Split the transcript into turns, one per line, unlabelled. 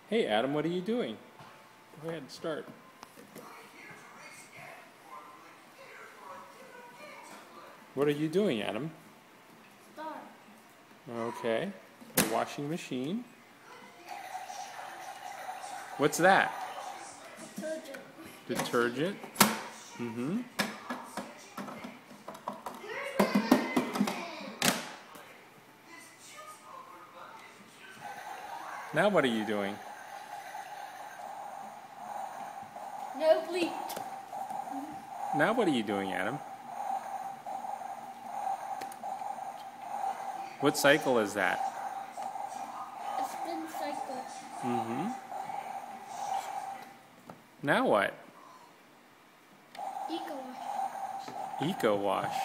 Hey Adam, what are you doing? Go ahead and start. What are you doing, Adam?
Start.
Okay. A washing machine. What's that?
Detergent.
Detergent. Mm-hmm. Now what are you doing?
No bleach.
Now what are you doing, Adam? What cycle is that?
A spin cycle.
Mm-hmm. Now what?
Eco wash.
Eco wash.